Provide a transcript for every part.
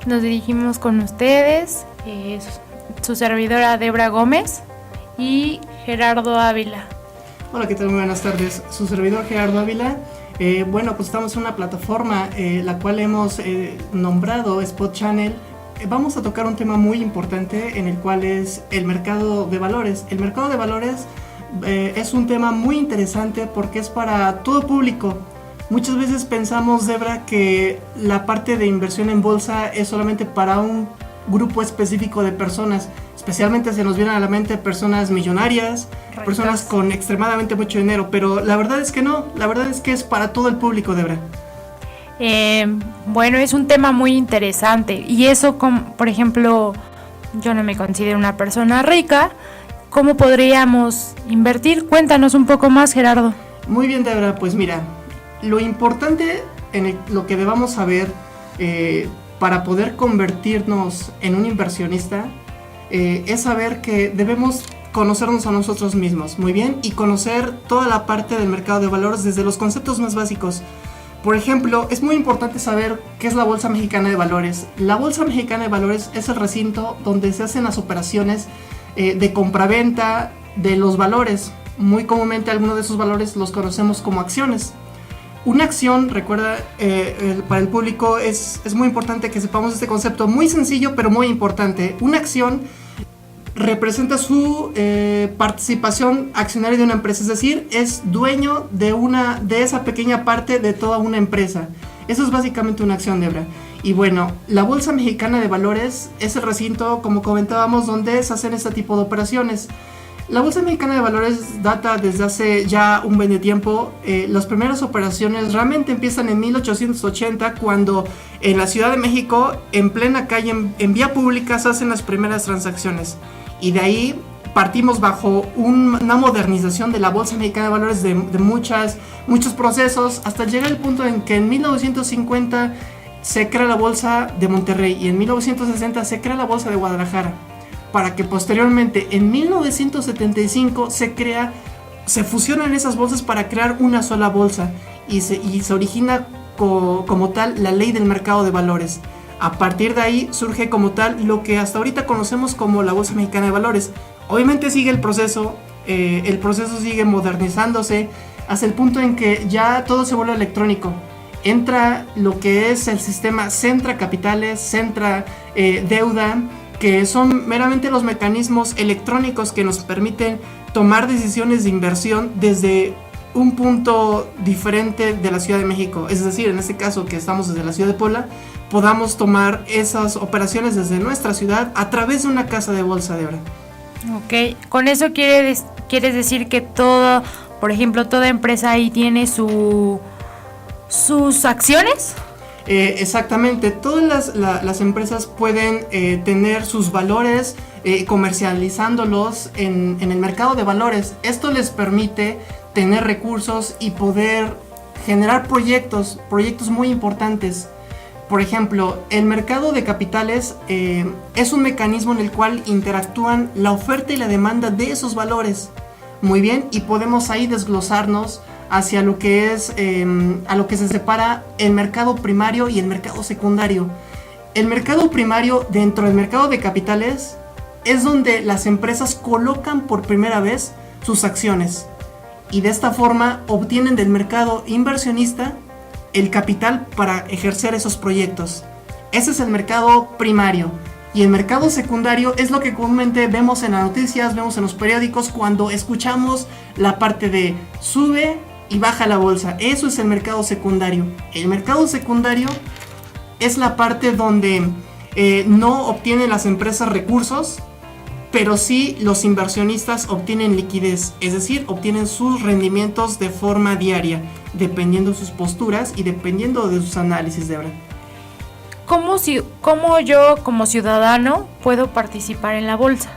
Nos dirigimos con ustedes, su servidora Debra Gómez y Gerardo Ávila. Hola, ¿qué tal? Muy buenas tardes. Su servidor Gerardo Ávila. Bueno, pues estamos en una plataforma la cual hemos nombrado Spot Channel. Vamos a tocar un tema muy importante en el cual es el mercado de valores. El mercado de valores es un tema muy interesante porque es para todo público. Muchas veces pensamos, Debra, que la parte de inversión en bolsa es solamente para un grupo específico de personas. Especialmente se nos vienen a la mente personas millonarias, personas con extremadamente mucho dinero, pero la verdad es que no, la verdad es que es para todo el público, Debra. Bueno, es un tema muy interesante y eso, por ejemplo, yo no me considero una persona rica, ¿cómo podríamos invertir? Cuéntanos un poco más, Gerardo. Muy bien, Debra, pues mira, lo importante lo que debamos saber para poder convertirnos en un inversionista es saber que debemos conocernos a nosotros mismos, muy bien, y conocer toda la parte del mercado de valores desde los conceptos más básicos. Por ejemplo, es muy importante saber qué es la Bolsa Mexicana de Valores. La Bolsa Mexicana de Valores es el recinto donde se hacen las operaciones de compraventa de los valores. Muy comúnmente algunos de esos valores los conocemos como acciones. Una acción, recuerda, para el público es muy importante que sepamos este concepto muy sencillo pero muy importante. Una acción representa su participación accionaria de una empresa, es decir, es dueño de esa pequeña parte de toda una empresa. Eso es básicamente una acción, Debra. Y bueno, la Bolsa Mexicana de Valores es el recinto, como comentábamos, donde se hacen este tipo de operaciones. La Bolsa Mexicana de Valores data desde hace ya un buen de tiempo. Las primeras operaciones realmente empiezan en 1880, cuando en la Ciudad de México, en plena calle, en vía pública, se hacen las primeras transacciones. Y de ahí partimos bajo una modernización de la Bolsa Mexicana de Valores de muchos procesos, hasta llegar al punto en que en 1950 se crea la Bolsa de Monterrey y en 1960 se crea la Bolsa de Guadalajara, para que posteriormente en 1975 se fusionan esas bolsas para crear una sola bolsa y se origina como tal la ley del mercado de valores. A partir de ahí surge como tal lo que hasta ahorita conocemos como la Bolsa Mexicana de Valores. Obviamente sigue el proceso sigue modernizándose hasta el punto en que ya todo se vuelve electrónico. Entra lo que es el sistema Centra Capitales, Centra Deuda, que son meramente los mecanismos electrónicos que nos permiten tomar decisiones de inversión desde un punto diferente de la Ciudad de México. Es decir, en este caso que estamos desde la Ciudad de Puebla, podamos tomar esas operaciones desde nuestra ciudad a través de una casa de bolsa, de verdad. Ok, con eso quieres decir que todo, por ejemplo, toda empresa ahí tiene sus acciones. Exactamente, todas las empresas pueden tener sus valores comercializándolos en el mercado de valores. Esto les permite tener recursos y poder generar proyectos muy importantes. Por ejemplo, el mercado de capitales es un mecanismo en el cual interactúan la oferta y la demanda de esos valores. Muy bien, y podemos ahí desglosarnos hacia lo que es a lo que se separa el mercado primario y el mercado secundario. El mercado primario, dentro del mercado de capitales, es donde las empresas colocan por primera vez sus acciones y de esta forma obtienen del mercado inversionista el capital para ejercer esos proyectos. Ese es el mercado primario. Y el mercado secundario es lo que comúnmente vemos en las noticias, vemos en los periódicos cuando escuchamos la parte de sube y baja la bolsa. Eso es el mercado secundario. El mercado secundario es la parte donde no obtienen las empresas recursos, pero sí los inversionistas obtienen liquidez, es decir, obtienen sus rendimientos de forma diaria, dependiendo de sus posturas y dependiendo de sus análisis, de verdad. ¿Cómo yo como ciudadano puedo participar en la bolsa?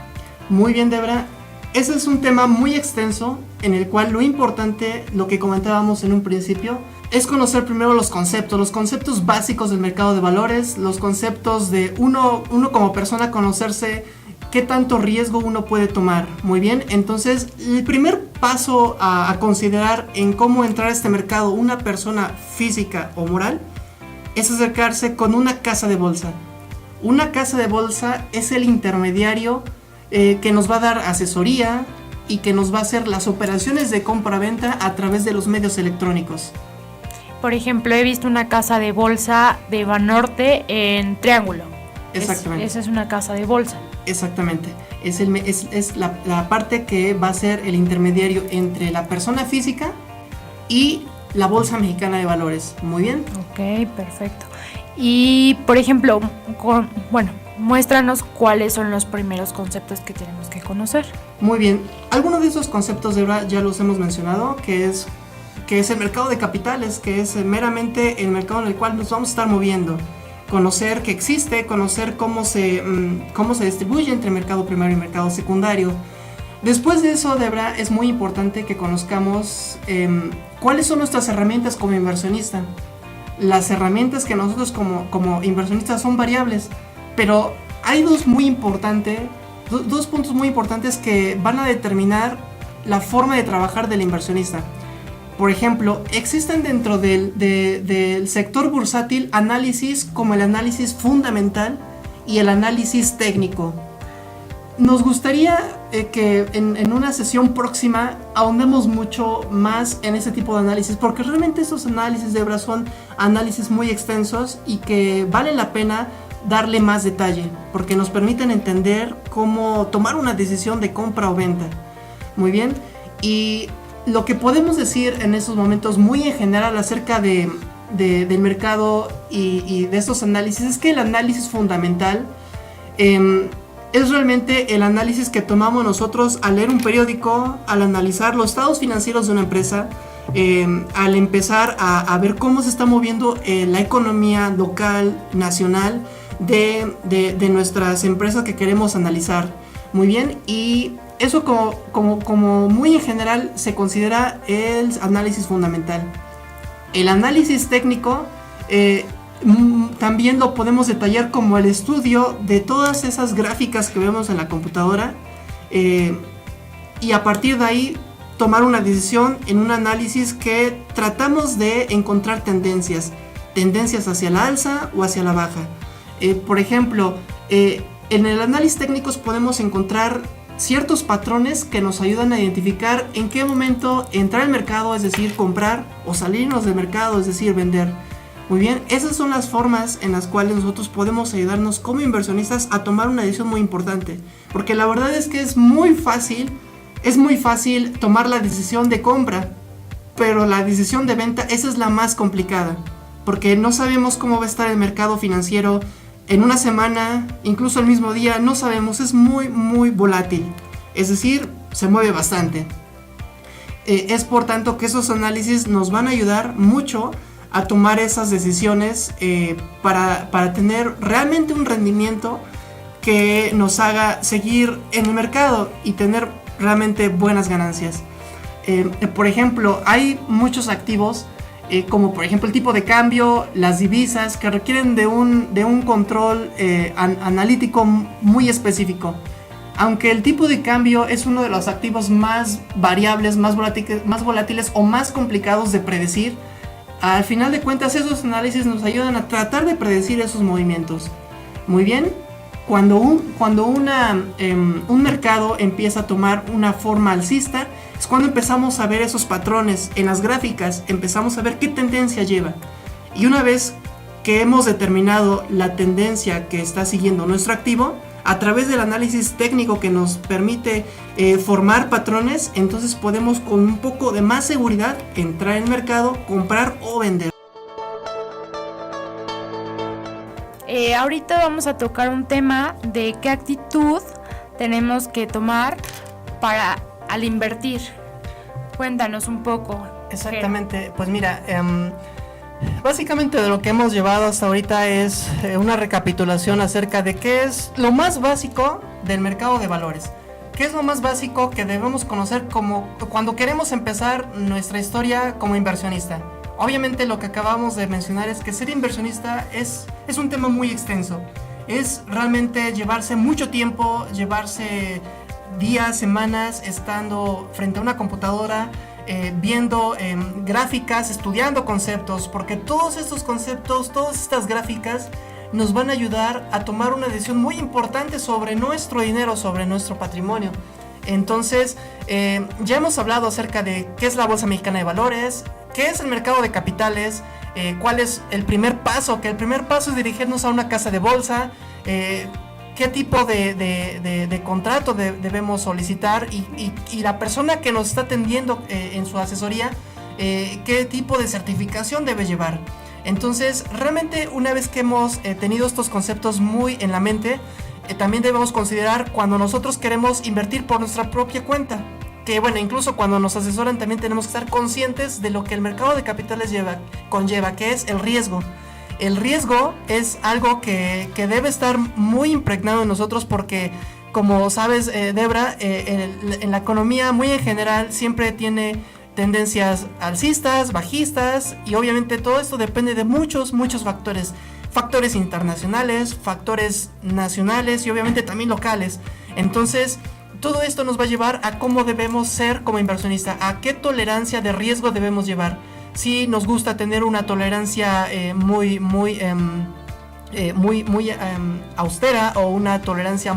Muy bien, Debra. Ese es un tema muy extenso en el cual lo importante, lo que comentábamos en un principio, es conocer primero los conceptos básicos del mercado de valores, los conceptos de uno como persona, conocerse qué tanto riesgo uno puede tomar. Muy bien, entonces el primer paso a considerar en cómo entrar a este mercado una persona física o moral es acercarse con una casa de bolsa. Una casa de bolsa es el intermediario que nos va a dar asesoría y que nos va a hacer las operaciones de compra-venta a través de los medios electrónicos. Por ejemplo, he visto una casa de bolsa de Banorte en Triángulo. Exactamente. Esa es una casa de bolsa. Exactamente. Es la parte que va a ser el intermediario entre la persona física y la Bolsa Mexicana de Valores. Muy bien. Ok, perfecto. Y, por ejemplo, muéstranos cuáles son los primeros conceptos que tenemos que conocer. Muy bien. Algunos de esos conceptos de verdad ya los hemos mencionado, que es el mercado de capitales, que es meramente el mercado en el cual nos vamos a estar moviendo. Conocer que existe, conocer cómo se distribuye entre mercado primario y mercado secundario. Después de eso, de verdad, es muy importante que conozcamos cuáles son nuestras herramientas como inversionista. Las herramientas que nosotros como inversionistas son variables, pero hay dos puntos muy importantes que van a determinar la forma de trabajar del inversionista. Por ejemplo, existen dentro del sector bursátil análisis como el análisis fundamental y el análisis técnico. Nos gustaría que en una sesión próxima ahondemos mucho más en ese tipo de análisis, porque realmente esos análisis de verdad son análisis muy extensos y que vale la pena darle más detalle, porque nos permiten entender cómo tomar una decisión de compra o venta. Muy bien, y lo que podemos decir en estos momentos muy en general acerca del mercado y de estos análisis es que el análisis fundamental es realmente el análisis que tomamos nosotros al leer un periódico, al analizar los estados financieros de una empresa, al empezar a ver cómo se está moviendo la economía local, nacional de nuestras empresas que queremos analizar. Muy bien, y eso como muy en general se considera el análisis fundamental. El análisis técnico también lo podemos detallar como el estudio de todas esas gráficas que vemos en la computadora y a partir de ahí tomar una decisión en un análisis que tratamos de encontrar tendencias hacia la alza o hacia la baja. Por ejemplo, en el análisis técnico podemos encontrar ciertos patrones que nos ayudan a identificar en qué momento entrar al mercado, es decir, comprar, o salirnos del mercado, es decir, vender. Muy bien, esas son las formas en las cuales nosotros podemos ayudarnos como inversionistas a tomar una decisión muy importante, porque la verdad es que es muy fácil tomar la decisión de compra, pero la decisión de venta, esa es la más complicada, porque no sabemos cómo va a estar el mercado financiero en una semana, incluso el mismo día, no sabemos, es muy muy volátil, es decir, se mueve bastante. Es por tanto que esos análisis nos van a ayudar mucho a tomar esas decisiones para tener realmente un rendimiento que nos haga seguir en el mercado y tener realmente buenas ganancias. Por ejemplo, hay muchos activos como por ejemplo el tipo de cambio, las divisas, que requieren de un control analítico muy específico. Aunque el tipo de cambio es uno de los activos más variables, más volátiles o más complicados de predecir, al final de cuentas esos análisis nos ayudan a tratar de predecir esos movimientos. Muy bien, cuando un mercado empieza a tomar una forma alcista, es cuando empezamos a ver esos patrones en las gráficas, empezamos a ver qué tendencia lleva. Y una vez que hemos determinado la tendencia que está siguiendo nuestro activo, a través del análisis técnico que nos permite formar patrones, entonces podemos con un poco de más seguridad entrar en el mercado, comprar o vender. Ahorita vamos a tocar un tema de qué actitud tenemos que tomar al invertir. Cuéntanos un poco. Exactamente, pues mira, básicamente de lo que hemos llevado hasta ahorita es una recapitulación acerca de qué es lo más básico del mercado de valores. ¿Qué es lo más básico que debemos conocer como cuando queremos empezar nuestra historia como inversionista? Obviamente lo que acabamos de mencionar es que ser inversionista es un tema muy extenso. Es realmente llevarse mucho tiempo, llevarse días, semanas estando frente a una computadora, viendo gráficas, estudiando conceptos, porque todos estos conceptos, todas estas gráficas nos van a ayudar a tomar una decisión muy importante sobre nuestro dinero, sobre nuestro patrimonio. Entonces, ya hemos hablado acerca de qué es la Bolsa Mexicana de Valores, qué es el mercado de capitales, cuál es el primer paso, que el primer paso es dirigirnos a una casa de bolsa, qué tipo de contrato debemos solicitar y la persona que nos está atendiendo en su asesoría, qué tipo de certificación debe llevar. Entonces, realmente una vez que hemos tenido estos conceptos muy en la mente, también debemos considerar cuando nosotros queremos invertir por nuestra propia cuenta. Que bueno, incluso cuando nos asesoran también tenemos que estar conscientes de lo que el mercado de capitales conlleva, que es el riesgo. El riesgo es algo que debe estar muy impregnado en nosotros porque, como sabes, Debra, en la economía muy en general siempre tiene tendencias alcistas, bajistas, y obviamente todo esto depende de muchos factores. Factores internacionales, factores nacionales y obviamente también locales. Entonces, todo esto nos va a llevar a cómo debemos ser como inversionista, a qué tolerancia de riesgo debemos llevar. Si nos gusta tener una tolerancia muy austera o una tolerancia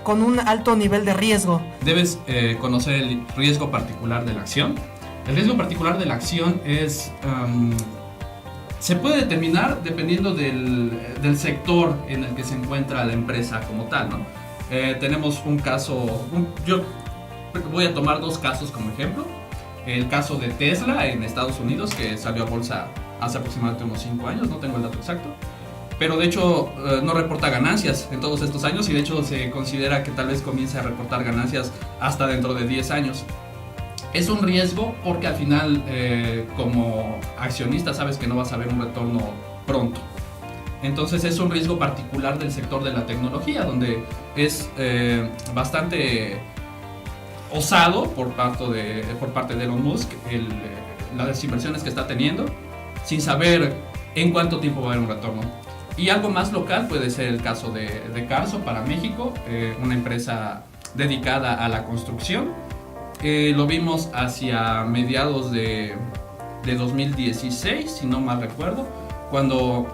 con un alto nivel de riesgo. Debes conocer el riesgo particular de la acción. El riesgo particular de la acción es... se puede determinar dependiendo del sector en el que se encuentra la empresa como tal, ¿no? Tenemos un caso, yo voy a tomar dos casos como ejemplo. El caso de Tesla en Estados Unidos, que salió a bolsa hace aproximadamente unos 5 años, no tengo el dato exacto, pero de hecho no reporta ganancias en todos estos años y de hecho se considera que tal vez comience a reportar ganancias hasta dentro de 10 años. Es un riesgo porque al final, como accionista, sabes que no vas a ver un retorno pronto. Entonces es un riesgo particular del sector de la tecnología, donde es bastante osado por parte de Elon Musk las inversiones que está teniendo, sin saber en cuánto tiempo va a haber un retorno. Y algo más local puede ser el caso de Carso para México, una empresa dedicada a la construcción. Lo vimos hacia mediados de 2016, si no mal recuerdo, cuando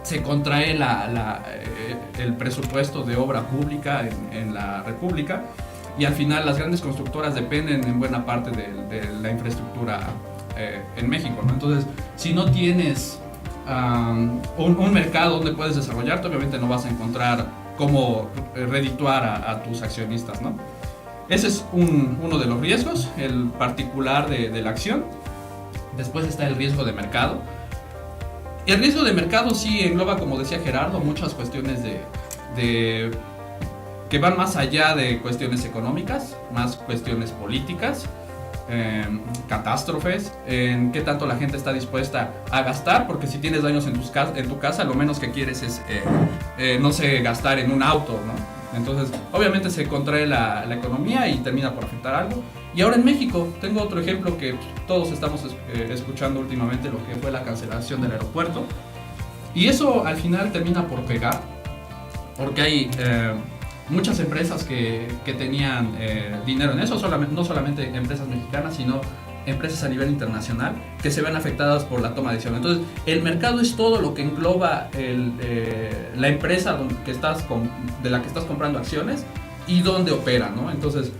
se contrae el presupuesto de obra pública en la República y al final las grandes constructoras dependen en buena parte de la infraestructura en México, ¿no? Entonces, si no tienes un mercado donde puedes desarrollarte, obviamente no vas a encontrar cómo redituar a tus accionistas, ¿no? Ese es uno de los riesgos, el particular de la acción. Después está el riesgo de mercado. El riesgo de mercado sí engloba, como decía Gerardo, muchas cuestiones que van más allá de cuestiones económicas, más cuestiones políticas, catástrofes, en qué tanto la gente está dispuesta a gastar, porque si tienes daños en tu casa, lo menos que quieres es, no sé, gastar en un auto, ¿no? Entonces, obviamente se contrae la economía y termina por afectar algo. Y ahora en México, tengo otro ejemplo que todos estamos escuchando últimamente, lo que fue la cancelación del aeropuerto. Y eso al final termina por pegar, porque hay muchas empresas que tenían dinero en eso, no solamente empresas mexicanas, sino empresas a nivel internacional que se ven afectadas por la toma de decisión. Entonces, el mercado es todo lo que engloba la empresa de la que estás comprando acciones y dónde opera, ¿no? Entonces,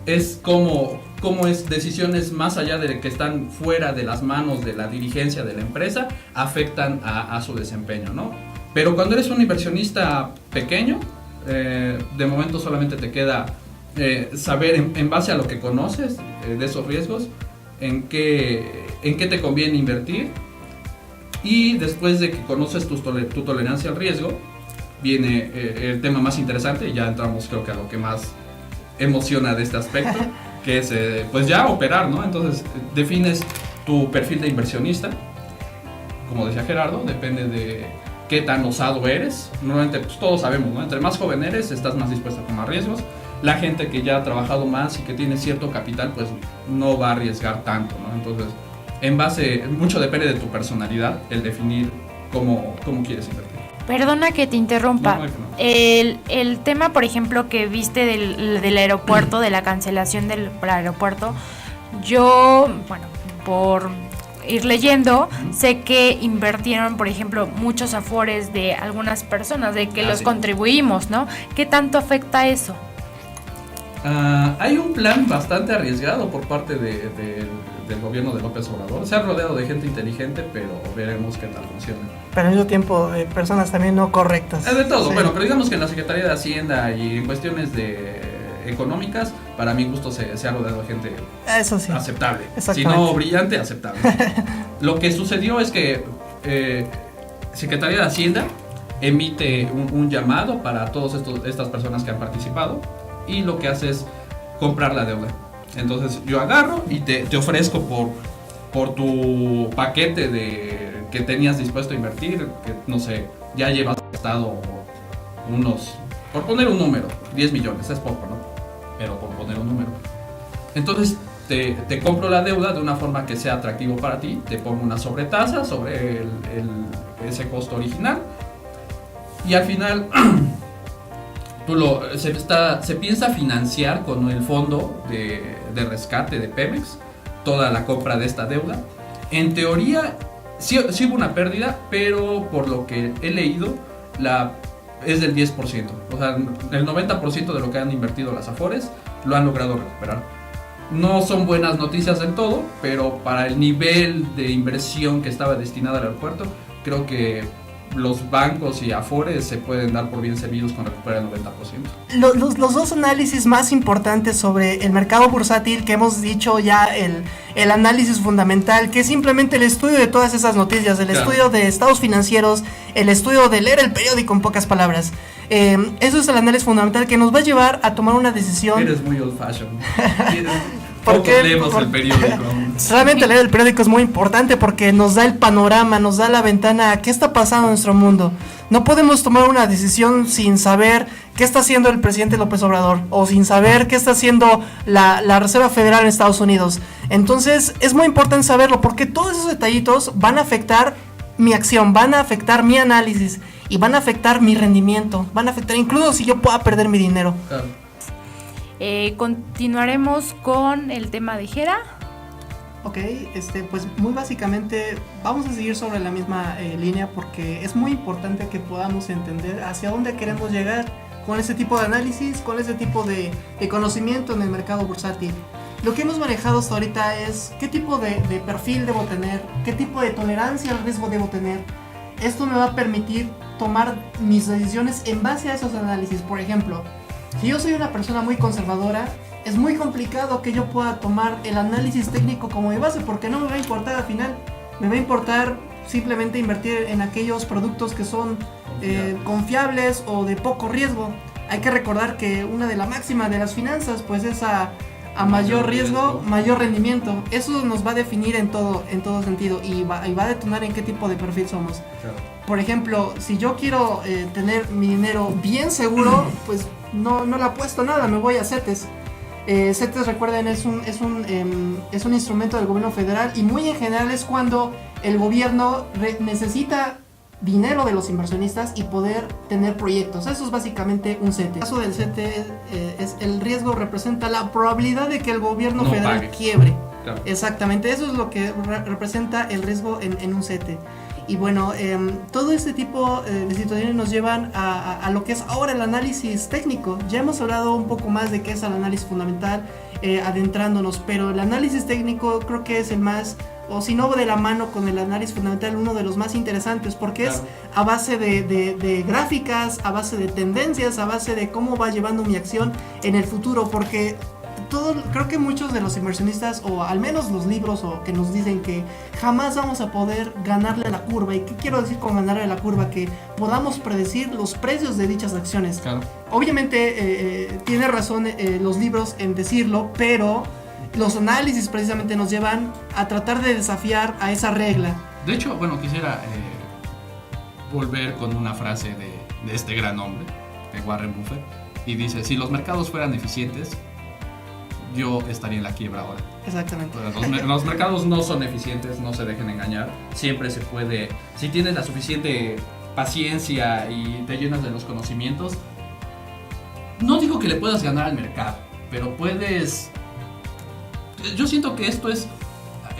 es como es decisiones más allá de que están fuera de las manos de la dirigencia de la empresa, afectan a su desempeño, ¿no? Pero cuando eres un inversionista pequeño, de momento solamente te queda saber en base a lo que conoces de esos riesgos, en qué te conviene invertir, y después de que conoces tu tolerancia al riesgo, viene el tema más interesante, y ya entramos creo que a lo que más emociona de este aspecto, que es pues ya operar, ¿no? Entonces defines tu perfil de inversionista, como decía Gerardo, depende de qué tan osado eres. Normalmente pues, todos sabemos, ¿no? Entre más joven eres, estás más dispuesto a tomar riesgos. La gente que ya ha trabajado más y que tiene cierto capital, pues no va a arriesgar tanto, ¿no? Entonces, mucho depende de tu personalidad, el definir cómo quieres invertir. Perdona que te interrumpa. No. El tema, por ejemplo, que viste del aeropuerto, de la cancelación del aeropuerto, yo, bueno, por ir leyendo, sé que invirtieron, por ejemplo, muchos afores de algunas personas, de que los sí. contribuimos, ¿no? ¿Qué tanto afecta eso? Hay un plan bastante arriesgado por parte del gobierno de López Obrador. Se ha rodeado de gente inteligente, pero veremos qué tal funciona. Pero al mismo tiempo de personas también no correctas. De todo, Sí. bueno, pero digamos que en la Secretaría de Hacienda y en cuestiones económicas, para mi gusto se ha rodeado de gente Eso sí. aceptable. Si Exactamente. no brillante, aceptable. Lo que sucedió es que Secretaría de Hacienda emite un llamado para todas estas personas que han participado, y lo que hace es comprar la deuda. Entonces yo agarro y te ofrezco por tu paquete que tenías dispuesto a invertir, que no sé, ya llevas gastado unos, por poner un número, 10 millones, es poco, ¿no? Pero por poner un número. Entonces te compro la deuda de una forma que sea atractivo para ti, te pongo una sobretasa sobre ese costo original, y al final se piensa financiar con el fondo de rescate de Pemex toda la compra de esta deuda. En teoría sí hubo una pérdida, pero por lo que he leído es del 10%. O sea, el 90% de lo que han invertido las Afores lo han logrado recuperar. No son buenas noticias del todo, pero para el nivel de inversión que estaba destinada al aeropuerto, creo que los bancos y Afores se pueden dar por bien servidos con recuperar el 90%. Los dos análisis más importantes sobre el mercado bursátil que hemos dicho ya, el análisis fundamental, que es simplemente el estudio de todas esas noticias, el estudio de estados financieros, el estudio de leer el periódico, en pocas palabras. Eso es el análisis fundamental que nos va a llevar a tomar una decisión. Eres muy old fashion. Porque leemos el periódico. Realmente leer el periódico es muy importante porque nos da el panorama, nos da la ventana a qué está pasando en nuestro mundo. No podemos tomar una decisión sin saber qué está haciendo el presidente López Obrador o sin saber qué está haciendo la Reserva Federal en Estados Unidos. Entonces es muy importante saberlo porque todos esos detallitos van a afectar mi acción, van a afectar mi análisis y van a afectar mi rendimiento, van a afectar incluso si yo pueda perder mi dinero. Claro. Continuaremos con el tema de Jera. Ok, pues muy básicamente vamos a seguir sobre la misma línea porque es muy importante que podamos entender hacia dónde queremos llegar con ese tipo de análisis, con ese tipo de conocimiento en el mercado bursátil. Lo que hemos manejado hasta ahorita es qué tipo de perfil debo tener, qué tipo de tolerancia al riesgo debo tener. Esto me va a permitir tomar mis decisiones en base a esos análisis. Por ejemplo, si yo soy una persona muy conservadora, es muy complicado que yo pueda tomar el análisis técnico como mi base porque no me va a importar al final. Me va a importar simplemente invertir en aquellos productos que son confiables o de poco riesgo. Hay que recordar que una de las máximas de las finanzas pues es a mayor riesgo, mayor rendimiento. Eso nos va a definir en todo sentido y va a detonar en qué tipo de perfil somos. Claro. Por ejemplo, si yo quiero tener mi dinero bien seguro, pues no le apuesto nada, me voy a CETES. CETES, recuerden, es un instrumento del gobierno federal y muy en general es cuando el gobierno necesita dinero de los inversionistas y poder tener proyectos. Eso es básicamente un CETES. En el caso del CETES, el riesgo representa la probabilidad de que el gobierno federal pague. quiebre. Claro. Exactamente, eso es lo que representa el riesgo en un CETES. Y bueno, todo este tipo de situaciones nos llevan a lo que es ahora el análisis técnico. Ya hemos hablado un poco más de qué es el análisis fundamental, adentrándonos, pero el análisis técnico creo que es el más, o si no de la mano con el análisis fundamental, uno de los más interesantes, porque Claro. es a base de gráficas, a base de tendencias, a base de cómo va llevando mi acción en el futuro, porque creo que muchos de los inversionistas, o al menos los libros que nos dicen que jamás vamos a poder ganarle a la curva. ¿Y qué quiero decir con ganarle a la curva? Que podamos predecir los precios de dichas acciones. Claro. Obviamente tiene razón los libros en decirlo, pero los análisis precisamente nos llevan a tratar de desafiar a esa regla. De hecho, bueno, quisiera volver con una frase de este gran hombre, de Warren Buffett, y dice, si los mercados fueran eficientes, yo estaría en la quiebra ahora. Exactamente. Los mercados no son eficientes, no se dejen engañar. Siempre se puede, si tienes la suficiente paciencia y te llenas de los conocimientos, no digo que le puedas ganar al mercado, pero puedes. Yo siento que esto es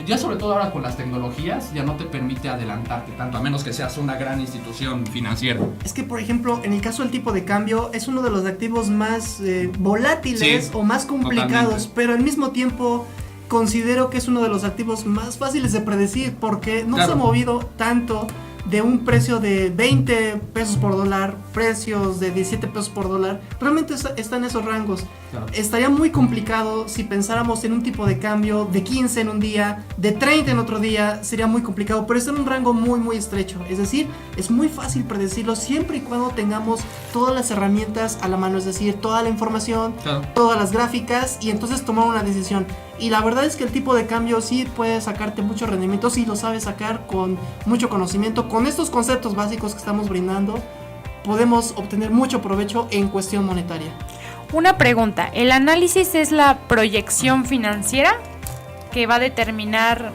ya sobre todo ahora con las tecnologías, ya no te permite adelantarte tanto, a menos que seas una gran institución financiera. Es que, por ejemplo, en el caso del tipo de cambio, es uno de los activos más volátiles, sí, o más complicados, totalmente. Pero al mismo tiempo considero que es uno de los activos más fáciles de predecir, porque no, claro, se ha movido tanto de un precio de 20 pesos por dólar, precios de 17 pesos por dólar, realmente está en esos rangos. Claro. Estaría muy complicado si pensáramos en un tipo de cambio de 15 en un día, de 30 en otro día, sería muy complicado, pero está en un rango muy muy estrecho, es decir, es muy fácil predecirlo siempre y cuando tengamos todas las herramientas a la mano, es decir, toda la información, claro, todas las gráficas, y entonces tomar una decisión. Y la verdad es que el tipo de cambio sí puede sacarte mucho rendimiento si lo sabes sacar con mucho conocimiento. Con estos conceptos básicos que estamos brindando, podemos obtener mucho provecho en cuestión monetaria. Una pregunta, ¿el análisis es la proyección financiera que va a determinar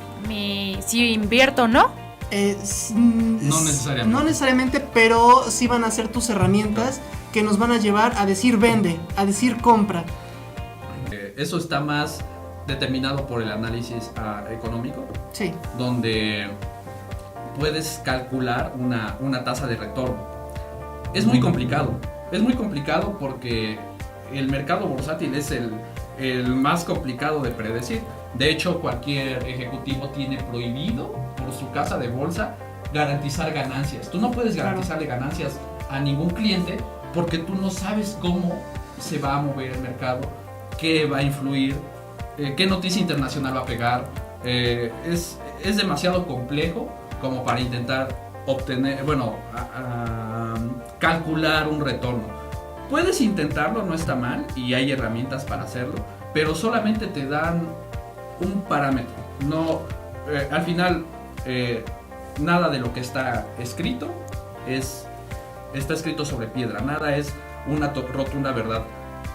si invierto o no? No necesariamente. No necesariamente, pero sí van a ser tus herramientas que nos van a llevar a decir vende, a decir compra. Eso está más determinado por el análisis económico, sí, donde puedes calcular una tasa de retorno. Es muy complicado porque el mercado bursátil es el más complicado de predecir. De hecho, cualquier ejecutivo tiene prohibido por su casa de bolsa garantizar ganancias. Tú no puedes garantizarle ganancias a ningún cliente porque tú no sabes cómo se va a mover el mercado, qué va a influir, qué noticia internacional va a pegar. Es demasiado complejo como para intentar obtener, calcular un retorno. Puedes intentarlo, no está mal, y hay herramientas para hacerlo, pero solamente te dan un parámetro. No, al final, nada de lo que está escrito está escrito sobre piedra, nada es una rotunda verdad.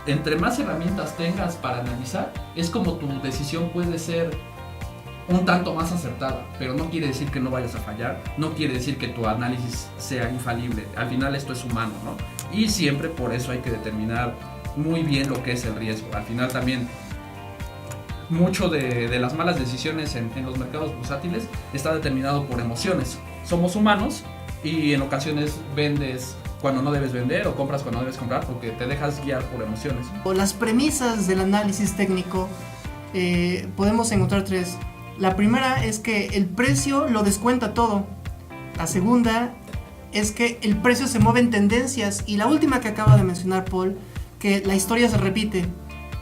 Entre más herramientas tengas para analizar, es como tu decisión puede ser un tanto más acertada, pero no quiere decir que no vayas a fallar, no quiere decir que tu análisis sea infalible. Al final esto es humano, ¿no? Y siempre por eso hay que determinar muy bien lo que es el riesgo. Al final también mucho de las malas decisiones en los mercados bursátiles está determinado por emociones. Somos humanos y en ocasiones vendes cuando no debes vender o compras cuando no debes comprar porque te dejas guiar por emociones. Las premisas del análisis técnico podemos encontrar tres. La primera es que el precio lo descuenta todo. La segunda es que el precio se mueve en tendencias. Y la última que acaba de mencionar Paul, que la historia se repite.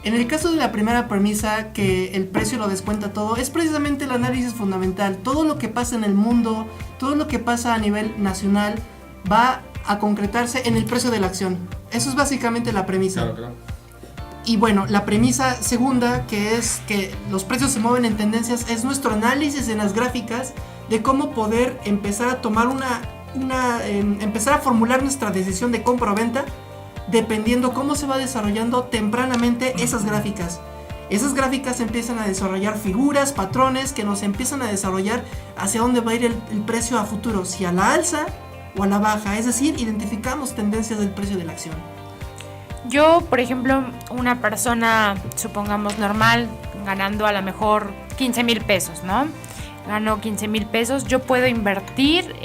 En el caso de la primera premisa, que el precio lo descuenta todo, es precisamente el análisis fundamental. Todo lo que pasa en el mundo, todo lo que pasa a nivel nacional, va a concretarse en el precio de la acción. Eso es básicamente la premisa. Claro, claro. Y bueno, la premisa segunda, que es que los precios se mueven en tendencias, es nuestro análisis en las gráficas de cómo poder empezar a tomar empezar a formular nuestra decisión de compra o venta dependiendo cómo se va desarrollando tempranamente esas gráficas. Esas gráficas empiezan a desarrollar figuras, patrones que nos empiezan a desarrollar hacia dónde va a ir el precio a futuro, si a la alza o a la baja, es decir, identificamos tendencias del precio de la acción. Yo, por ejemplo, una persona, supongamos normal, ganando a lo mejor 15,000 pesos, ¿no? Gano 15,000 pesos, yo puedo invertir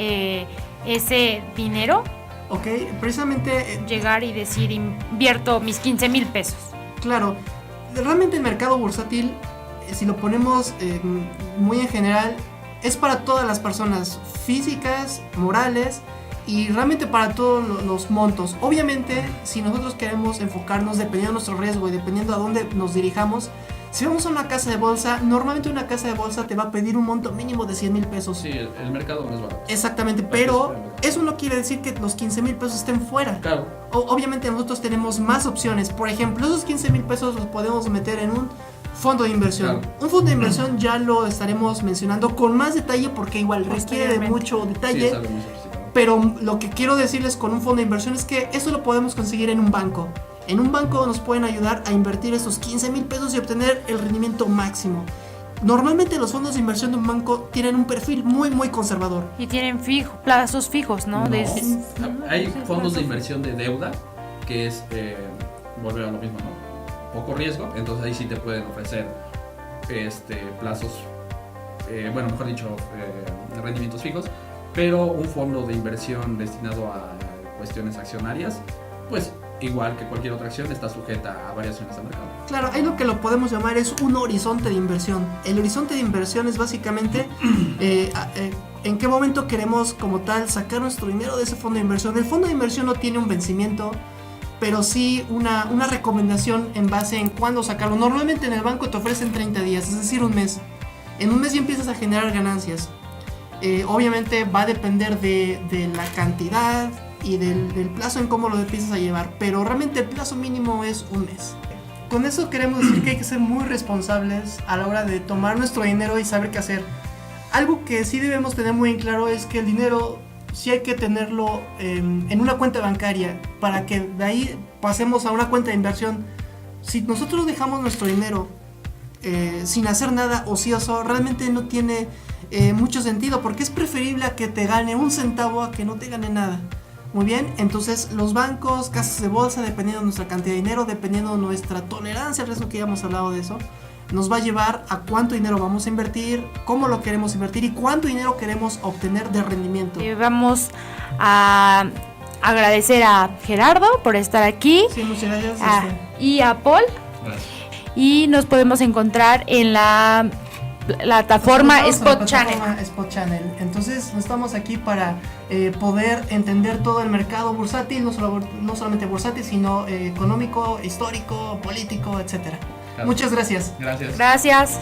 ese dinero. Ok, precisamente... llegar y decir, invierto mis 15,000 pesos. Claro, realmente el mercado bursátil, si lo ponemos muy en general, es para todas las personas físicas, morales, y realmente para todos los montos. Obviamente, si nosotros queremos enfocarnos dependiendo de nuestro riesgo y dependiendo a dónde nos dirijamos, si vamos a una casa de bolsa, normalmente una casa de bolsa te va a pedir un monto mínimo de 100,000 pesos. Sí, el mercado no es barato. Exactamente, pero eso no quiere decir que los 15,000 pesos estén fuera. Claro. Obviamente nosotros tenemos más opciones. Por ejemplo, esos 15,000 pesos los podemos meter en un fondo de inversión. Claro. Un fondo de inversión ya lo estaremos mencionando con más detalle porque igual requiere de mucho detalle. Sí, es algo muy sofisticado. Pero lo que quiero decirles con un fondo de inversión es que eso lo podemos conseguir en un banco. En un banco nos pueden ayudar a invertir esos 15,000 pesos y obtener el rendimiento máximo. Normalmente los fondos de inversión de un banco tienen un perfil muy muy conservador. Y tienen plazos fijos, ¿no? Hay fondos de inversión de deuda que es, volver a lo mismo, ¿no? Poco riesgo, entonces ahí sí te pueden ofrecer plazos bueno, mejor dicho, rendimientos fijos, pero un fondo de inversión destinado a cuestiones accionarias, pues igual que cualquier otra acción está sujeta a variaciones de mercado. Claro, ahí lo que lo podemos llamar es un horizonte de inversión. El horizonte de inversión es básicamente en qué momento queremos como tal sacar nuestro dinero de ese fondo de inversión. El fondo de inversión no tiene un vencimiento, pero sí una recomendación en base en cuándo sacarlo. Normalmente en el banco te ofrecen 30 días, es decir, un mes. En un mes ya empiezas a generar ganancias. Obviamente va a depender de la cantidad y del plazo en cómo lo empiezas a llevar, pero realmente el plazo mínimo es un mes. Con eso queremos decir que hay que ser muy responsables a la hora de tomar nuestro dinero y saber qué hacer. Algo que sí debemos tener muy en claro es que el dinero sí hay que tenerlo en una cuenta bancaria para que de ahí pasemos a una cuenta de inversión. Si nosotros dejamos nuestro dinero sin hacer nada ocioso, realmente no tiene mucho sentido, porque es preferible a que te gane un centavo a que no te gane nada. Muy bien, entonces los bancos, casas de bolsa, dependiendo de nuestra cantidad de dinero, dependiendo de nuestra tolerancia al riesgo, que ya hemos hablado de eso, nos va a llevar a cuánto dinero vamos a invertir, cómo lo queremos invertir y cuánto dinero queremos obtener de rendimiento. Vamos a agradecer a Gerardo por estar aquí. Sí, muchas gracias. Y a Paul. Gracias. Y nos podemos encontrar en la plataforma Spot Channel. Spot Channel. Entonces estamos aquí para poder entender todo el mercado bursátil, no solamente bursátil, sino económico, histórico, político, etcétera. Muchas gracias. Gracias. Gracias.